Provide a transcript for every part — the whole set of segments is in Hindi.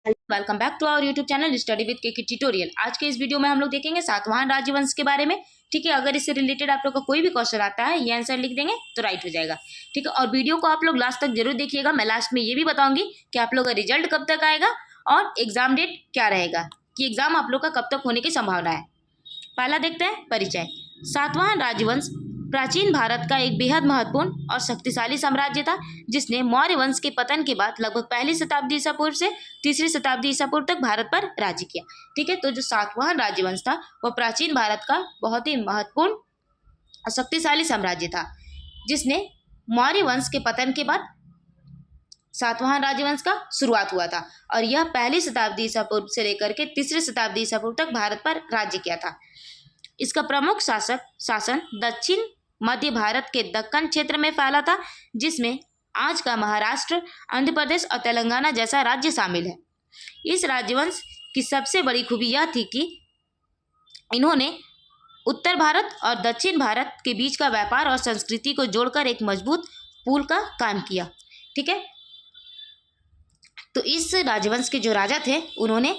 Welcome back to our YouTube channel study with K tutorial. आज के इस वीडियो में हम लोग देखेंगे सातवाहन राजवंश के बारे में। ठीक है, अगर इससे रिलेटेड आप लोग का कोई भी क्वेश्चन आता है ये आंसर लिख देंगे तो राइट हो जाएगा। ठीक है, और वीडियो को आप लोग लास्ट तक जरूर देखिएगा। मैं लास्ट में ये भी बताऊंगी कि आप लोग का रिजल्ट कब तक आएगा और एग्जाम डेट क्या रहेगा, कि एग्जाम आप लोग का कब तक होने की संभावना है। पहला देखते हैं परिचय। सातवाहन राजवंश प्राचीन भारत का एक बेहद महत्वपूर्ण और शक्तिशाली साम्राज्य था, जिसने मौर्य वंश के पतन के बाद लगभग पहली शताब्दी ईसा पूर्व से तीसरी शताब्दी ईसा पूर्व तक भारत पर राज्य किया। ठीक है, तो जो सातवाहन राजवंश था वह प्राचीन भारत का बहुत ही महत्वपूर्ण और शक्तिशाली साम्राज्य था, जिसने मौर्य वंश के पतन के बाद सातवाहन राजवंश का शुरुआत हुआ था और यह पहली शताब्दी ईसा पूर्व से लेकर के तीसरी शताब्दी ईसा पूर्व तक भारत पर राज्य किया था। इसका प्रमुख शासन दक्षिण मध्य भारत के दक्कन क्षेत्र में फैला था, जिसमें आज का महाराष्ट्र, आंध्र प्रदेश और तेलंगाना जैसा राज्य शामिल है। इस राजवंश की सबसे बड़ी खूबी यह थी कि इन्होंने उत्तर भारत और दक्षिण भारत के बीच का व्यापार और संस्कृति को जोड़कर एक मजबूत पुल का काम किया। ठीक है, तो इस राजवंश के जो राजा थे उन्होंने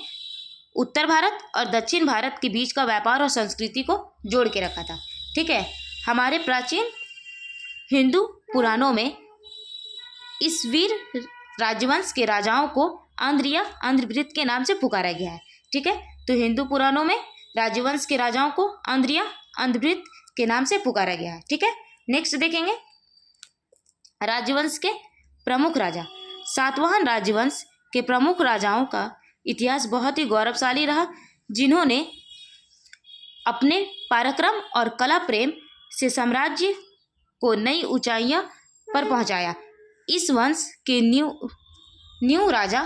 उत्तर भारत और दक्षिण भारत के बीच का व्यापार और संस्कृति को जोड़ के रखा था। ठीक है, हमारे प्राचीन हिंदू पुराणों में इस वीर राजवंश के राजाओं को आंध्र या आंध्रवृत के नाम से पुकारा गया है। ठीक है, तो हिंदू पुराणों में राजवंश के राजाओं को आंध्र या आंध्रवृत के नाम से पुकारा गया है। ठीक है, नेक्स्ट देखेंगे राजवंश के प्रमुख राजा। सातवाहन राजवंश के प्रमुख राजाओं का इतिहास बहुत ही गौरवशाली रहा, जिन्होंने अपने पराक्रम और कला प्रेम से साम्राज्य को नई ऊंचाइयों पर पहुंचाया। इस वंश के न्यू राजा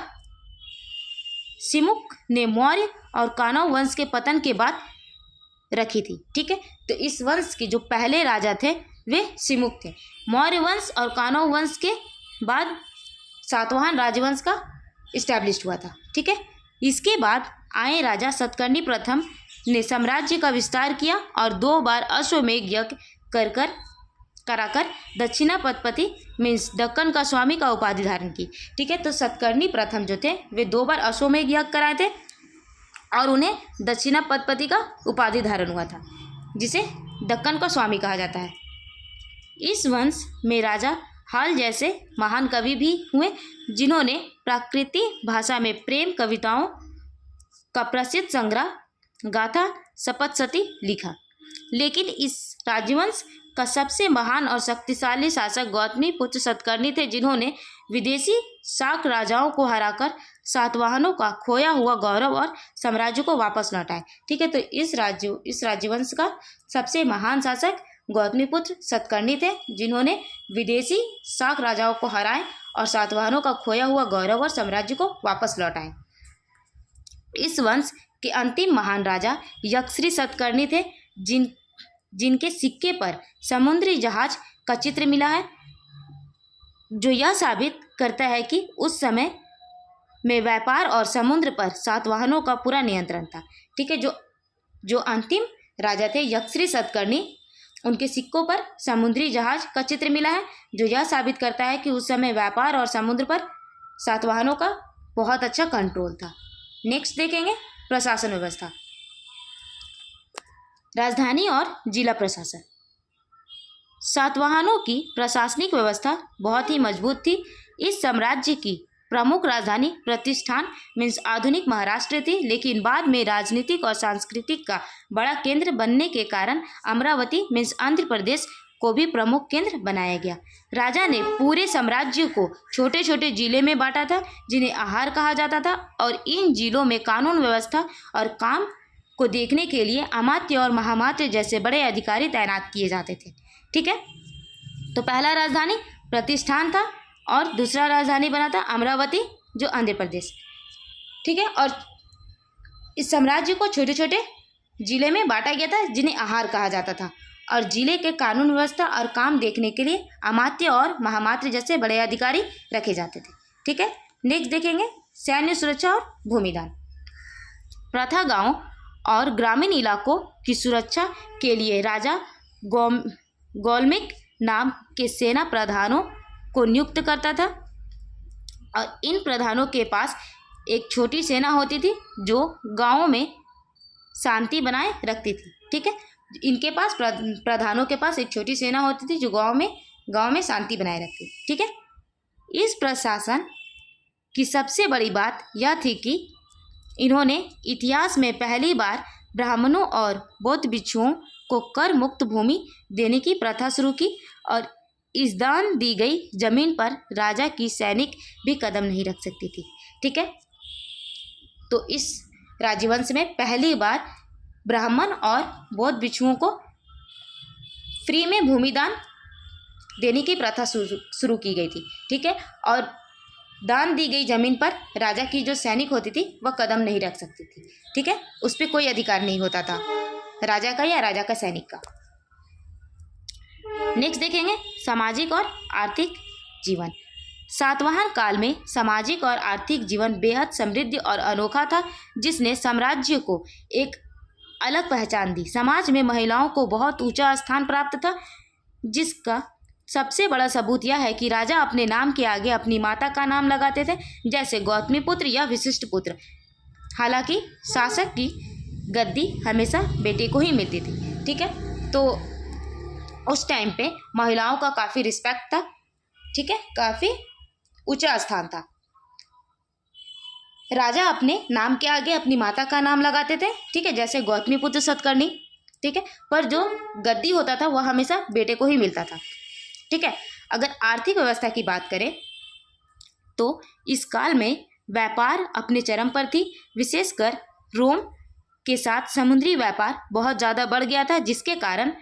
सिमुक ने मौर्य और कानव वंश के पतन के बाद रखी थी। ठीक है, तो इस वंश के जो पहले राजा थे वे सिमुक थे। मौर्य वंश और कानव वंश के बाद सातवाहन राजवंश का इस्टेब्लिश हुआ था। ठीक है, इसके बाद आए राजा सतकर्णी प्रथम ने साम्राज्य का विस्तार किया और 2 बार अश्वमेध यज्ञ कराकर दक्षिणापति मीन्स दक्कन का स्वामी का उपाधि धारण की। ठीक है, तो सतकर्णी प्रथम जो थे वे 2 बार अश्वमेध यज्ञ कराए थे और उन्हें दक्षिणापति का उपाधि धारण हुआ था, जिसे दक्कन का स्वामी कहा जाता है। इस वंश में राजा हाल जैसे महान कवि भी हुए, जिन्होंने प्राकृतिक भाषा में प्रेम कविताओं का प्रसिद्ध संग्रह गाथा सप्तशती लिखा। लेकिन इस राजवंश का सबसे महान और शक्तिशाली शासक गौतमी पुत्र सतकर्णी थे, जिन्होंने विदेशी शाक राजाओं को हराकर सातवाहनों का खोया हुआ गौरव और साम्राज्य को वापस लौटाए। ठीक है, तो इस राजवंश का सबसे महान शासक गौतमीपुत्र सतकर्णी थे, जिन्होंने विदेशी शाक राजाओं को हराए और सातवाहनों का खोया हुआ गौरव और साम्राज्य को वापस लौटाए। इस वंश के अंतिम महान राजा यक्षश्री सतकर्णी थे, जिनके सिक्के पर समुद्री जहाज का चित्र मिला है, जो यह साबित करता है कि उस समय में व्यापार और समुद्र पर सातवाहनों का पूरा नियंत्रण था। ठीक है, जो अंतिम राजा थे यक्षश्री सतकर्णी, उनके सिक्कों पर समुद्री जहाज का चित्र मिला है, जो यह साबित करता है कि उस समय व्यापार और समुद्र पर सातवाहनों का बहुत अच्छा कंट्रोल था। नेक्स्ट देखेंगे प्रशासन व्यवस्था। राजधानी और जिला प्रशासन। सातवाहनों की प्रशासनिक व्यवस्था बहुत ही मजबूत थी। इस साम्राज्य की प्रमुख राजधानी प्रतिष्ठान मीन्स आधुनिक महाराष्ट्र थी, लेकिन बाद में राजनीतिक और सांस्कृतिक का बड़ा केंद्र बनने के कारण अमरावती मीन्स आंध्र प्रदेश को भी प्रमुख केंद्र बनाया गया। राजा ने पूरे साम्राज्य को छोटे छोटे जिले में बांटा था, जिन्हें आहार कहा जाता था, और इन जिलों में कानून व्यवस्था और काम को देखने के लिए अमात्य और महामात्य जैसे बड़े अधिकारी तैनात किए जाते थे। ठीक है, तो पहला राजधानी प्रतिष्ठान था और दूसरा राजधानी बना था अमरावती, जो आंध्र प्रदेश। ठीक है, और इस साम्राज्य को छोटे छोटे जिले में बांटा गया था, जिन्हें आहार कहा जाता था, और जिले के कानून व्यवस्था और काम देखने के लिए अमात्य और महामात्र जैसे बड़े अधिकारी रखे जाते थे। ठीक है, नेक्स्ट देखेंगे सैन्य सुरक्षा और भूमिदान। प्रथा गांव और ग्रामीण इलाकों की सुरक्षा के लिए राजा गौलमिक नाम के सेना प्रधानों को नियुक्त करता था, और इन प्रधानों के पास एक छोटी सेना होती थी जो गाँव में शांति बनाए रखती थी। ठीक है, इनके पास प्रधानों के पास एक छोटी सेना होती थी जो गाँव में शांति बनाए रखती थी। ठीक है, इस प्रशासन की सबसे बड़ी बात यह थी कि इन्होंने इतिहास में पहली बार ब्राह्मणों और बौद्ध भिक्षुओं को कर मुक्त भूमि देने की प्रथा शुरू की और इस दान दी गई जमीन पर राजा की सैनिक भी कदम नहीं रख सकती थी। ठीक है, तो इस राजवंश में पहली बार ब्राह्मण और बौद्ध भिक्षुओं को फ्री में भूमि दान देने की प्रथा शुरू की गई थी। ठीक है, और दान दी गई जमीन पर राजा की जो सैनिक होती थी वह कदम नहीं रख सकती थी। ठीक है, उस पर कोई अधिकार नहीं होता था राजा का या राजा का सैनिक का। नेक्स्ट देखेंगे सामाजिक और आर्थिक जीवन। सातवाहन काल में सामाजिक और आर्थिक जीवन बेहद समृद्ध और अनोखा था, जिसने साम्राज्य को एक अलग पहचान दी। समाज में महिलाओं को बहुत ऊंचा स्थान प्राप्त था, जिसका सबसे बड़ा सबूत यह है कि राजा अपने नाम के आगे अपनी माता का नाम लगाते थे, जैसे गौतमी पुत्र या विशिष्ट पुत्र। हालांकि शासक की गद्दी हमेशा बेटे को ही मिलती थी। ठीक है, तो उस टाइम पे महिलाओं का काफ़ी रिस्पेक्ट था। ठीक है, काफ़ी ऊंचा स्थान था। राजा अपने नाम के आगे अपनी माता का नाम लगाते थे। ठीक है, जैसे गौतमी पुत्र सतकर्णी। ठीक है, पर जो गद्दी होता था वह हमेशा बेटे को ही मिलता था। ठीक है, अगर आर्थिक व्यवस्था की बात करें तो इस काल में व्यापार अपने चरम पर थी। विशेषकर रोम के साथ समुद्री व्यापार बहुत ज़्यादा बढ़ गया था, जिसके कारण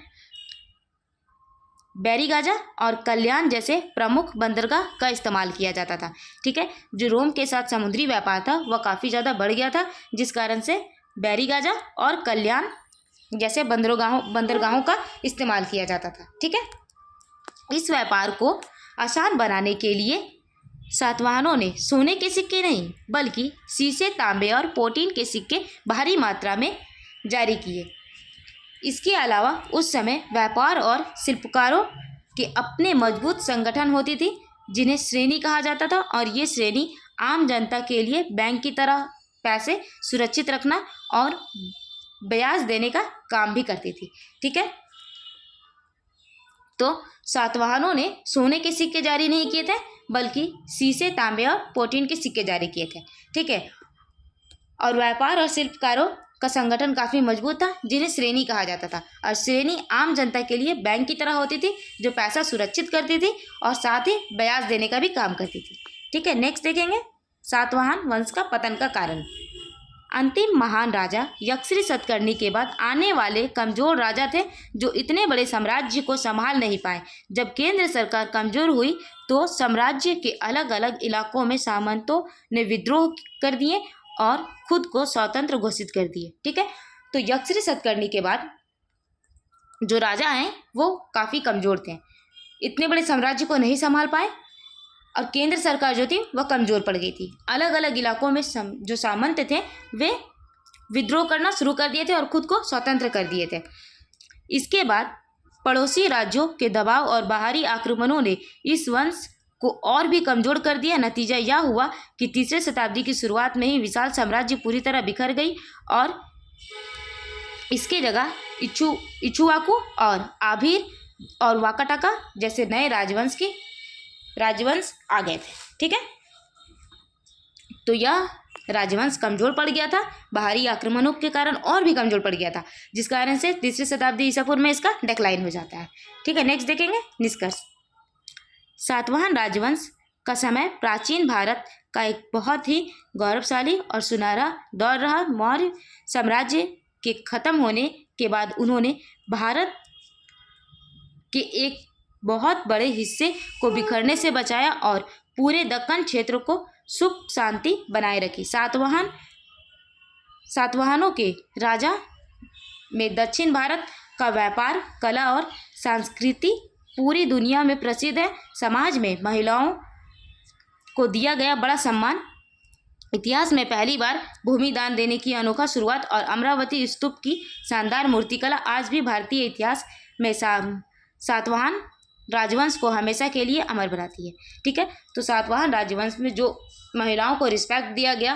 बैरीगाजा और कल्याण जैसे प्रमुख बंदरगाह का इस्तेमाल किया जाता था। ठीक है, जो रोम के साथ समुद्री व्यापार था वह काफ़ी ज़्यादा बढ़ गया था, जिस कारण से बैरीगाजा और कल्याण जैसे बंदरगाहों का इस्तेमाल किया जाता था। ठीक है, इस व्यापार को आसान बनाने के लिए सातवाहनों ने सोने के सिक्के नहीं बल्कि शीशे, तांबे और प्लेटिन के सिक्के भारी मात्रा में जारी किए। इसके अलावा उस समय व्यापार और शिल्पकारों के अपने मजबूत संगठन होती थी, जिन्हें श्रेणी कहा जाता था, और ये श्रेणी आम जनता के लिए बैंक की तरह पैसे सुरक्षित रखना और ब्याज देने का काम भी करती थी। ठीक है, तो सातवाहनों ने सोने के सिक्के जारी नहीं किए थे बल्कि शीशे, तांबे और प्लेटिन के सिक्के जारी किए थे। ठीक है, और व्यापार और शिल्पकारों का संगठन काफ़ी मजबूत था, जिन्हें श्रेणी कहा जाता था, और श्रेणी आम जनता के लिए बैंक की तरह होती थी, जो पैसा सुरक्षित करती थी और साथ ही ब्याज देने का भी काम करती थी। ठीक है, नेक्स्ट देखेंगे सातवाहन वंश का पतन का कारण। अंतिम महान राजा यक्षश्री सतकर्णी के बाद आने वाले कमजोर राजा थे, जो इतने बड़े साम्राज्य को संभाल नहीं पाए। जब केंद्र सरकार कमजोर हुई तो साम्राज्य के अलग अलग इलाकों में सामंतों ने विद्रोह कर दिए और खुद को स्वतंत्र घोषित कर दिए। ठीक है, तो यक्षश्री सतकर्णी के बाद जो राजा हैं वो काफ़ी कमज़ोर थे, इतने बड़े साम्राज्य को नहीं संभाल पाए, और केंद्र सरकार जो थी वह कमज़ोर पड़ गई थी। अलग अलग इलाकों में जो सामंत थे वे विद्रोह करना शुरू कर दिए थे और खुद को स्वतंत्र कर दिए थे। इसके बाद पड़ोसी राज्यों के दबाव और बाहरी आक्रमणों ने इस वंश को और भी कमज़ोर कर दिया। नतीजा यह हुआ कि तीसरे शताब्दी की शुरुआत में ही विशाल साम्राज्य पूरी तरह बिखर गई और इसके जगह इक्ष्वाकु और आभीर और वाकाटका जैसे नए राजवंश आ गए थे। ठीक है, तो यह राजवंश कमज़ोर पड़ गया था, बाहरी आक्रमणों के कारण और भी कमज़ोर पड़ गया था, जिस कारण से तीसरी शताब्दी ईसा पूर्व में इसका डिक्लाइन हो जाता है। ठीक है, नेक्स्ट देखेंगे निष्कर्ष। सातवाहन राजवंश का समय प्राचीन भारत का एक बहुत ही गौरवशाली और सुनहरा दौर रहा। मौर्य साम्राज्य के खत्म होने के बाद उन्होंने भारत के एक बहुत बड़े हिस्से को बिखरने से बचाया और पूरे दक्कन क्षेत्र को सुख शांति बनाए रखी। सातवाहनों के राजा में दक्षिण भारत का व्यापार, कला और संस्कृति पूरी दुनिया में प्रसिद्ध है। समाज में महिलाओं को दिया गया बड़ा सम्मान, इतिहास में पहली बार भूमि दान देने की अनोखा शुरुआत और अमरावती स्तूप की शानदार मूर्तिकला आज भी भारतीय इतिहास में सातवाहन राजवंश को हमेशा के लिए अमर बनाती है। ठीक है, तो सातवाहन राजवंश में जो महिलाओं को रिस्पेक्ट दिया गया,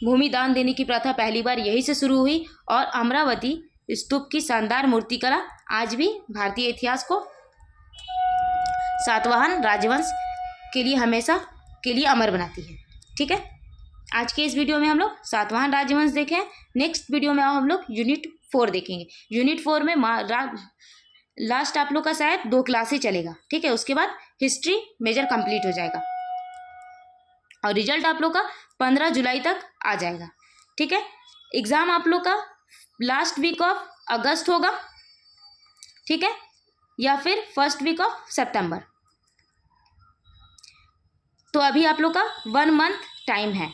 भूमि दान देने की प्रथा पहली बार यहीं से शुरू हुई और अमरावती स्तूप की शानदार मूर्तिकला आज भी भारतीय इतिहास को सातवाहन राजवंश के लिए हमेशा के लिए अमर बनाती है। ठीक है, आज के इस वीडियो में हम लोग सातवाहन राजवंश देखें। नेक्स्ट वीडियो में हम लोग यूनिट 4 देखेंगे। यूनिट 4 में लास्ट आप लोग का शायद 2 क्लास ही चलेगा। ठीक है, उसके बाद हिस्ट्री मेजर कंप्लीट हो जाएगा और रिजल्ट आप लोग का 15 जुलाई तक आ जाएगा। ठीक है, एग्ज़ाम आप लोग का लास्ट वीक ऑफ अगस्त होगा। ठीक है, या फिर फर्स्ट वीक ऑफ सितंबर। तो अभी आप लोग का 1 मंथ टाइम है,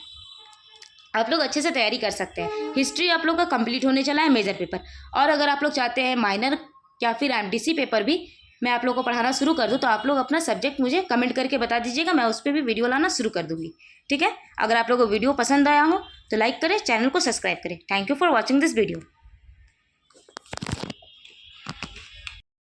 आप लोग अच्छे से तैयारी कर सकते हैं। हिस्ट्री आप लोग का कंप्लीट होने चला है मेजर पेपर, और अगर आप लोग चाहते हैं माइनर या फिर एमडीसी पेपर भी मैं आप लोग को पढ़ाना शुरू कर दूं तो आप लोग अपना सब्जेक्ट मुझे कमेंट करके बता दीजिएगा, मैं उस पर भी वीडियो लाना शुरू कर दूंगी। ठीक है, अगर आप लोग को वीडियो पसंद आया हो तो लाइक करें, चैनल को सब्सक्राइब करें। Thank you for watching this video.